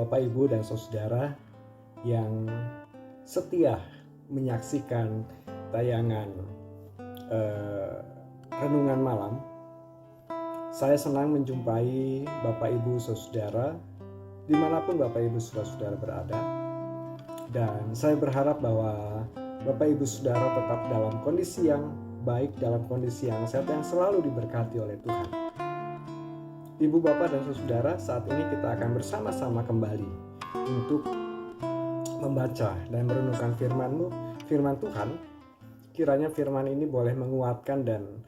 Bapak, Ibu, dan saudara yang setia menyaksikan tayangan Renungan Malam. Saya senang menjumpai Bapak, Ibu, saudara dimanapun Bapak, Ibu, saudara berada. Dan saya berharap bahwa Bapak, Ibu, saudara tetap dalam kondisi yang baik, dalam kondisi yang sehat, yang selalu diberkati oleh Tuhan. Ibu, Bapak, dan saudara, saat ini kita akan bersama-sama kembali untuk membaca dan merenungkan firman Tuhan. Kiranya firman ini boleh menguatkan dan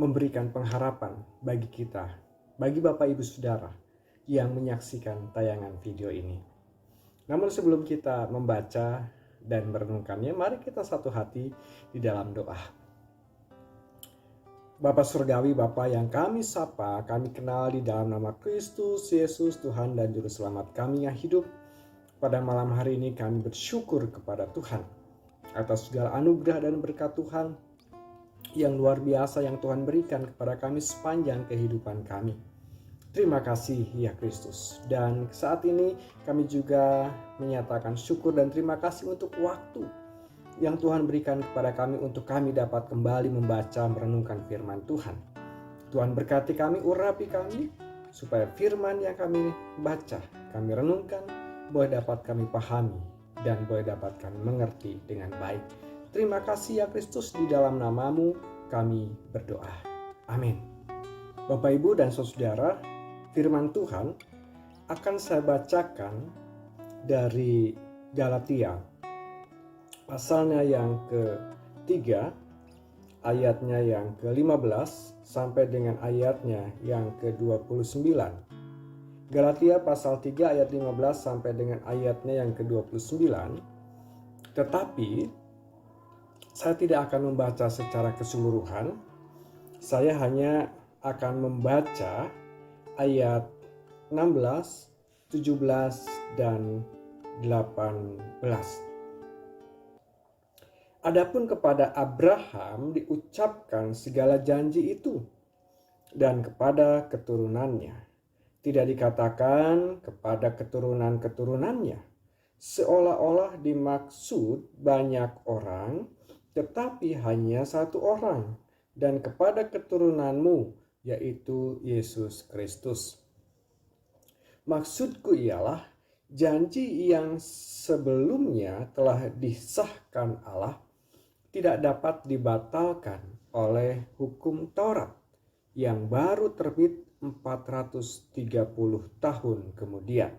memberikan pengharapan bagi kita, bagi Bapak, Ibu, saudara yang menyaksikan tayangan video ini. Namun sebelum kita membaca dan merenungkannya, mari kita satu hati di dalam doa. Bapa Surgawi, Bapa yang kami sapa, kami kenal di dalam nama Kristus Yesus, Tuhan dan Juru Selamat kami yang hidup. Pada malam hari ini kami bersyukur kepada Tuhan atas segala anugerah dan berkat Tuhan yang luar biasa yang Tuhan berikan kepada kami sepanjang kehidupan kami. Terima kasih ya Kristus. Dan saat ini kami juga menyatakan syukur dan terima kasih untuk waktu yang Tuhan berikan kepada kami untuk kami dapat kembali membaca merenungkan firman Tuhan. Tuhan berkati kami, urapi kami supaya firman yang kami baca, kami renungkan boleh dapat kami pahami dan boleh dapat kami mengerti dengan baik. Terima kasih ya Kristus, di dalam namamu kami berdoa. Amin. Bapak, Ibu, dan saudara, firman Tuhan akan saya bacakan dari Galatia pasalnya yang ke-3, ayatnya yang ke-15 sampai dengan ayatnya yang ke-29. Galatia pasal 3 ayat 15 sampai dengan ayatnya yang ke-29. Tetapi saya tidak akan membaca secara keseluruhan. Saya hanya akan membaca ayat 16, 17, dan 18. Adapun kepada Abraham diucapkan segala janji itu, dan kepada keturunannya. Tidak dikatakan kepada keturunan-keturunannya, seolah-olah dimaksud banyak orang, tetapi hanya satu orang, dan kepada keturunanmu, yaitu Yesus Kristus. Maksudku ialah janji yang sebelumnya telah disahkan Allah tidak dapat dibatalkan oleh hukum Taurat yang baru terbit 430 tahun kemudian,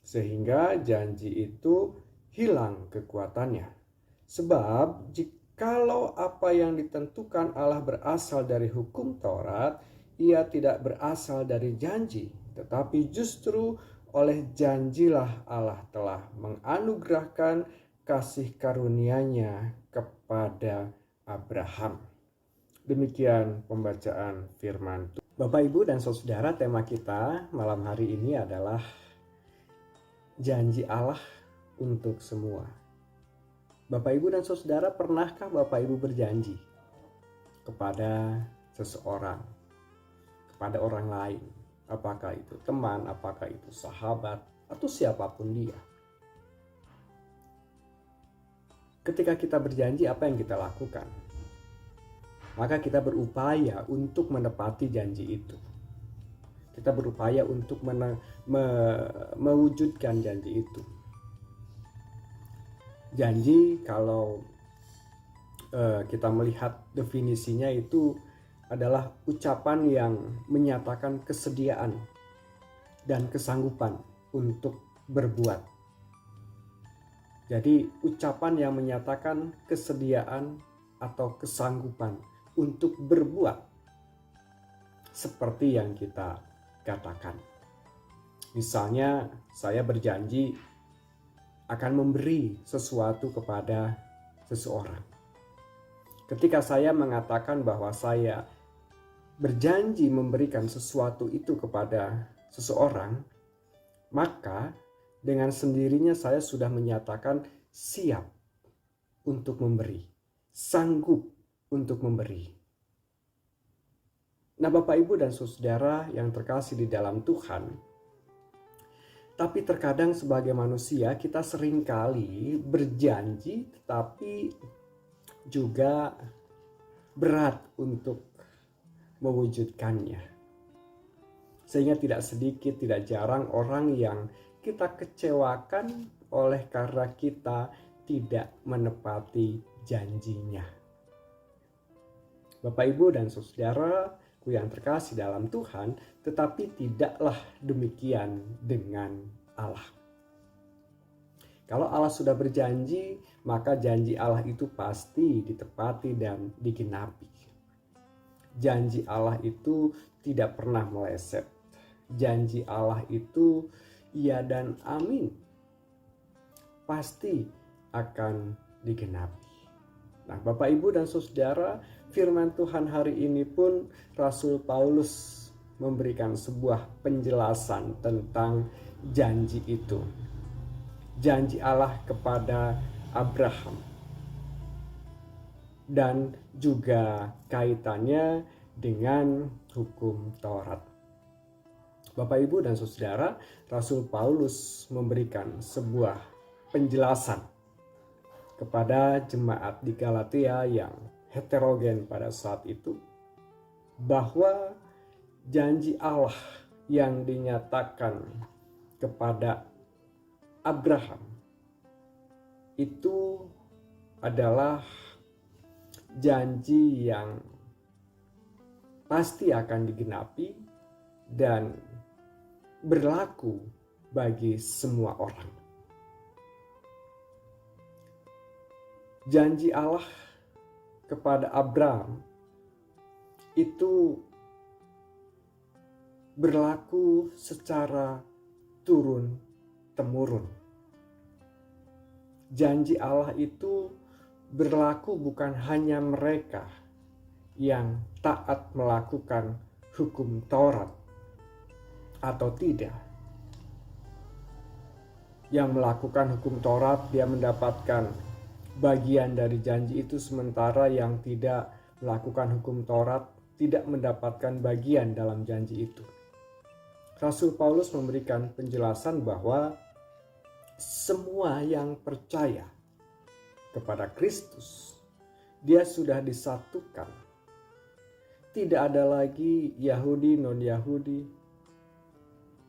sehingga janji itu hilang kekuatannya. Sebab jikalau apa yang ditentukan Allah berasal dari hukum Taurat, ia tidak berasal dari janji, tetapi justru oleh janjilah Allah telah menganugerahkan kasih karunia-Nya kepada Abraham. Demikian pembacaan firman Tuhan. Bapak, Ibu, dan saudara, tema kita malam hari ini adalah janji Allah untuk semua. Bapak, Ibu, dan saudara, pernahkah Bapak, Ibu berjanji kepada seseorang, kepada orang lain? Apakah itu teman, apakah itu sahabat, atau siapapun dia? Ketika kita berjanji, apa yang kita lakukan? Maka kita berupaya untuk menepati janji itu. Kita berupaya untuk mewujudkan janji itu. Janji, kalau kita melihat definisinya, itu adalah ucapan yang menyatakan kesediaan dan kesanggupan untuk berbuat. Jadi ucapan yang menyatakan kesediaan atau kesanggupan untuk berbuat seperti yang kita katakan. Misalnya saya berjanji akan memberi sesuatu kepada seseorang. Ketika saya mengatakan bahwa saya berjanji memberikan sesuatu itu kepada seseorang, maka dengan sendirinya saya sudah menyatakan siap untuk memberi, sanggup untuk memberi. Nah, Bapak, Ibu, dan saudara yang terkasih di dalam Tuhan, Tapi terkadang sebagai manusia kita seringkali berjanji tetapi juga berat untuk mewujudkannya. Sehingga tidak sedikit, tidak jarang orang yang kita kecewakan oleh karena kita tidak menepati janjinya. Bapak, Ibu, dan saudaraku yang terkasih dalam Tuhan, tetapi tidaklah demikian dengan Allah. Kalau Allah sudah berjanji, maka janji Allah itu pasti ditepati dan digenapi. Janji Allah itu tidak pernah meleset. Janji Allah itu ya dan amin. Pasti akan digenapi. Nah, Bapak, Ibu, dan saudara, firman Tuhan hari ini pun Rasul Paulus memberikan sebuah penjelasan tentang janji itu. Janji Allah kepada Abraham. Dan juga kaitannya dengan hukum Taurat. Bapak, Ibu, dan saudara, Rasul Paulus memberikan sebuah penjelasan kepada jemaat di Galatia yang heterogen pada saat itu, bahwa janji Allah yang dinyatakan kepada Abraham itu adalah janji yang pasti akan digenapi dan berlaku bagi semua orang. Janji Allah kepada Abraham itu berlaku secara turun-temurun. Janji Allah itu berlaku bukan hanya mereka yang taat melakukan hukum Taurat atau tidak. Yang melakukan hukum Taurat dia mendapatkan bagian dari janji itu, sementara yang tidak melakukan hukum Taurat tidak mendapatkan bagian dalam janji itu. Rasul Paulus memberikan penjelasan bahwa semua yang percaya kepada Kristus, dia sudah disatukan. Tidak ada lagi Yahudi, non-Yahudi,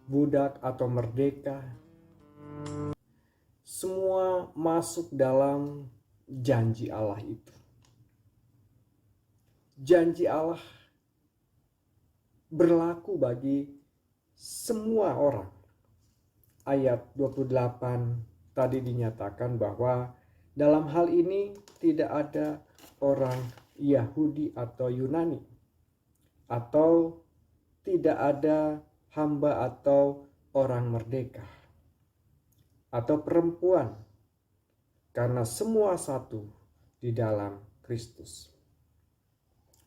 budak atau merdeka. Semua masuk dalam janji Allah itu. Janji Allah berlaku bagi semua orang. Ayat 28 tadi dinyatakan bahwa dalam hal ini tidak ada orang Yahudi atau Yunani, atau tidak ada hamba atau orang merdeka atau perempuan, karena semua satu di dalam Kristus.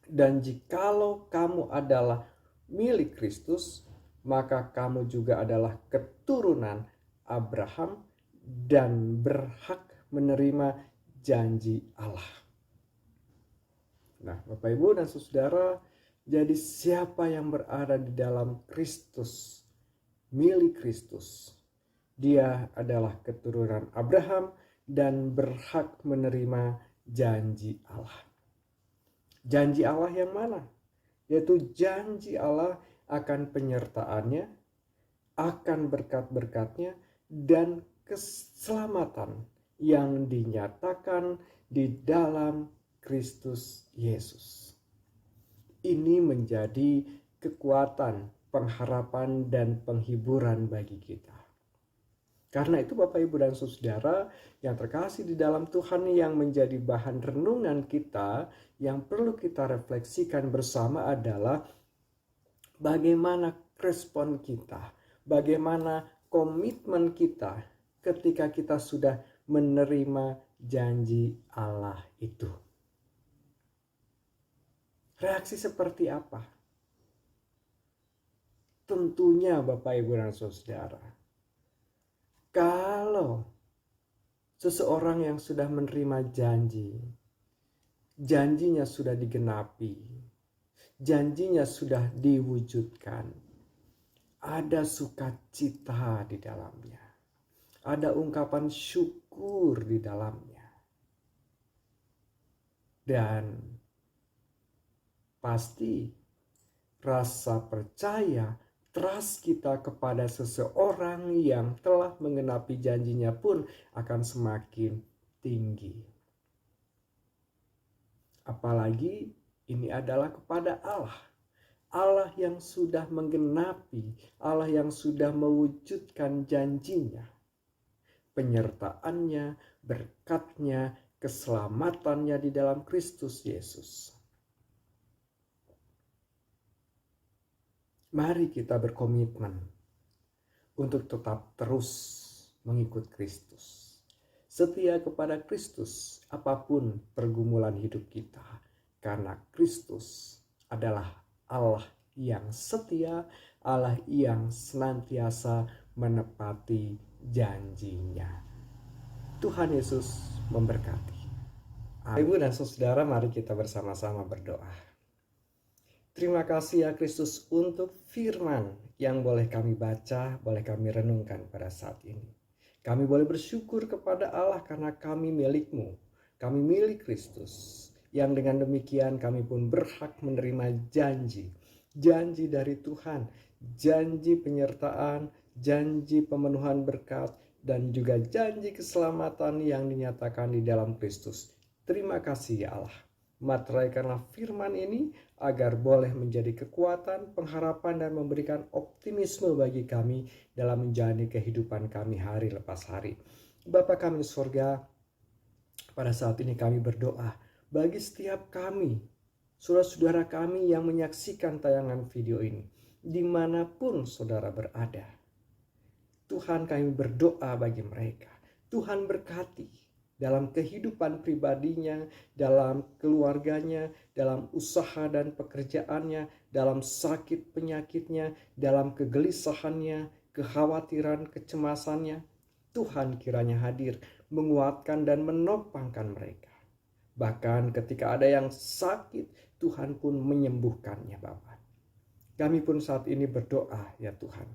Dan jikalau kamu adalah milik Kristus, maka kamu juga adalah keturunan Abraham dan berhak menerima janji Allah. Nah, Bapak, Ibu, dan saudara, jadi siapa yang berada di dalam Kristus, milik Kristus, dia adalah keturunan Abraham dan berhak menerima janji Allah. Janji Allah yang mana? Yaitu janji Allah akan penyertaannya, akan berkat-berkatnya, dan keselamatan yang dinyatakan di dalam Kristus Yesus. Ini menjadi kekuatan, pengharapan, dan penghiburan bagi kita. Karena itu Bapak, Ibu, dan saudara yang terkasih di dalam Tuhan, yang menjadi bahan renungan kita, yang perlu kita refleksikan bersama adalah bagaimana respon kita, bagaimana komitmen kita ketika kita sudah menerima janji Allah itu. Reaksi seperti apa? Tentunya Bapak, Ibu, dan saudara, kalau seseorang yang sudah menerima janji, janjinya sudah digenapi, janjinya sudah diwujudkan, ada sukacita di dalamnya, ada ungkapan syukur di dalamnya. Dan pasti rasa percaya, trust kita kepada seseorang yang telah menggenapi janjinya pun akan semakin tinggi. Apalagi ini adalah kepada Allah. Allah yang sudah menggenapi, Allah yang sudah mewujudkan janjinya. Penyertaannya, berkatnya, keselamatannya di dalam Kristus Yesus. Mari kita berkomitmen untuk tetap terus mengikut Kristus. Setia kepada Kristus apapun pergumulan hidup kita. Karena Kristus adalah Allah yang setia, Allah yang senantiasa menepati janjinya. Tuhan Yesus memberkati. Ibu dan saudara, mari kita bersama-sama berdoa. Terima kasih ya Kristus untuk firman yang boleh kami baca, boleh kami renungkan pada saat ini. Kami boleh bersyukur kepada Allah karena kami milik-Mu. Kami milik Kristus. Yang dengan demikian kami pun berhak menerima janji. Janji dari Tuhan, janji penyertaan, janji pemenuhan berkat, dan juga janji keselamatan yang dinyatakan di dalam Kristus. Terima kasih ya Allah. Materaikanlah firman ini agar boleh menjadi kekuatan, pengharapan, dan memberikan optimisme bagi kami dalam menjalani kehidupan kami hari lepas hari. Bapa kami di surga, pada saat ini kami berdoa bagi setiap kami, saudara-saudara kami yang menyaksikan tayangan video ini, dimanapun saudara berada. Tuhan, kami berdoa bagi mereka. Tuhan berkati dalam kehidupan pribadinya, dalam keluarganya, dalam usaha dan pekerjaannya, dalam sakit penyakitnya, dalam kegelisahannya, kekhawatiran, kecemasannya. Tuhan kiranya hadir, menguatkan dan menopangkan mereka. Bahkan ketika ada yang sakit, Tuhan pun menyembuhkannya Bapa. Kami pun saat ini berdoa ya Tuhan,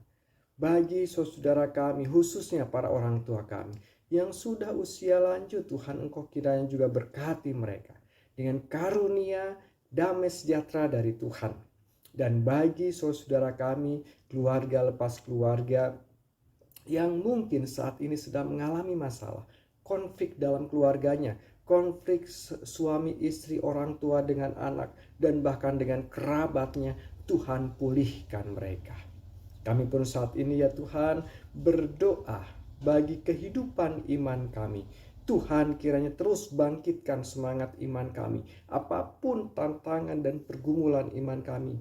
bagi saudara kami, khususnya para orang tua kami, yang sudah usia lanjut, Tuhan Engkau kiranya juga berkati mereka dengan karunia damai sejahtera dari Tuhan. Dan bagi saudara kami, keluarga lepas keluarga, yang mungkin saat ini sedang mengalami masalah, konflik dalam keluarganya, konflik suami istri, orang tua dengan anak, dan bahkan dengan kerabatnya, Tuhan pulihkan mereka. Kami pun saat ini ya Tuhan berdoa bagi kehidupan iman kami. Tuhan kiranya terus bangkitkan semangat iman kami. Apapun tantangan dan pergumulan iman kami,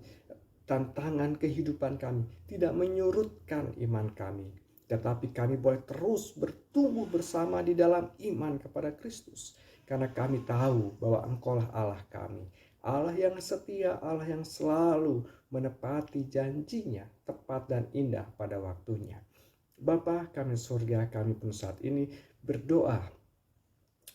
tantangan kehidupan kami, tidak menyurutkan iman kami. Tetapi kami boleh terus bertumbuh bersama di dalam iman kepada Kristus. Karena kami tahu bahwa Engkaulah Allah kami. Allah yang setia, Allah yang selalu menepati janjinya tepat dan indah pada waktunya. Bapa kami surga, kami pun saat ini berdoa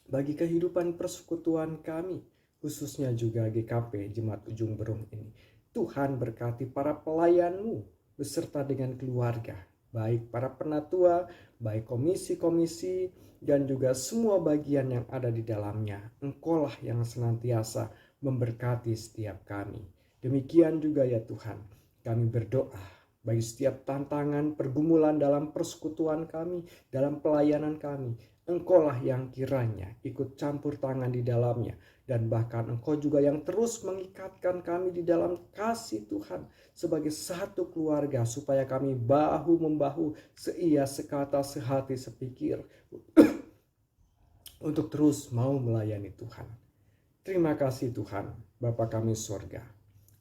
bagi kehidupan persekutuan kami, khususnya juga GKP Jemaat Ujung Berung ini. Tuhan berkati para pelayan-Mu beserta dengan keluarga, baik para penatua, baik komisi-komisi, dan juga semua bagian yang ada di dalamnya. Engkaulah yang senantiasa memberkati setiap kami. Demikian juga ya Tuhan, kami berdoa bagi setiap tantangan, pergumulan dalam persekutuan kami, dalam pelayanan kami. Engkaulah yang kiranya ikut campur tangan di dalamnya. Dan bahkan Engkau juga yang terus mengikatkan kami di dalam kasih Tuhan sebagai satu keluarga, supaya kami bahu-membahu, seia, sekata, sehati, sepikir untuk terus mau melayani Tuhan. Terima kasih Tuhan, Bapa kami surga.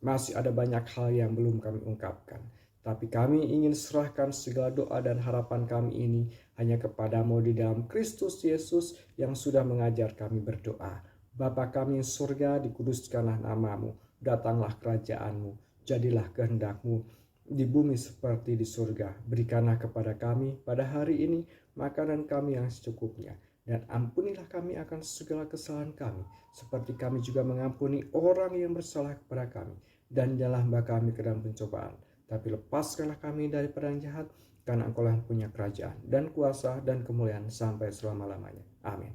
Masih ada banyak hal yang belum kami ungkapkan, tapi kami ingin serahkan segala doa dan harapan kami ini hanya kepadamu di dalam Kristus Yesus yang sudah mengajar kami berdoa. Bapa kami surga, dikuduskanlah namamu, datanglah kerajaanmu, jadilah kehendak-Mu di bumi seperti di surga. Berikanlah kepada kami pada hari ini makanan kami yang secukupnya. Dan ampunilah kami akan segala kesalahan kami, seperti kami juga mengampuni orang yang bersalah kepada kami. Dan janganlah kami ke dalam pencobaan, tapi lepaskanlah kami dari yang jahat, karena Engkau lah punya kerajaan dan kuasa dan kemuliaan sampai selama-lamanya. Amin.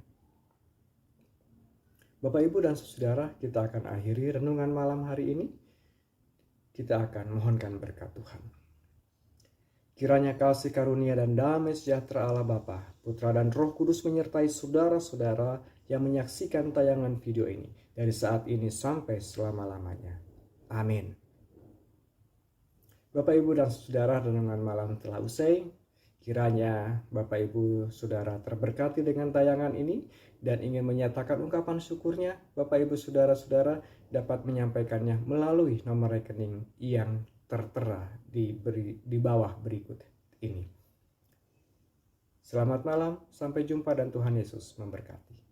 Bapak, Ibu, dan saudara, kita akan akhiri renungan malam hari ini. Kita akan mohonkan berkat Tuhan. Kiranya kasih karunia dan damai sejahtera Allah Bapa, Putra dan Roh Kudus menyertai saudara-saudara yang menyaksikan tayangan video ini dari saat ini sampai selama-lamanya. Amin. Bapak, Ibu, dan saudara, renungan malam telah usai. Kiranya Bapak, Ibu, saudara terberkati dengan tayangan ini dan ingin menyatakan ungkapan syukurnya, Bapak, Ibu, saudara-saudara dapat menyampaikannya melalui nomor rekening yang tertera di bawah berikut ini. Selamat malam, sampai jumpa dan Tuhan Yesus memberkati.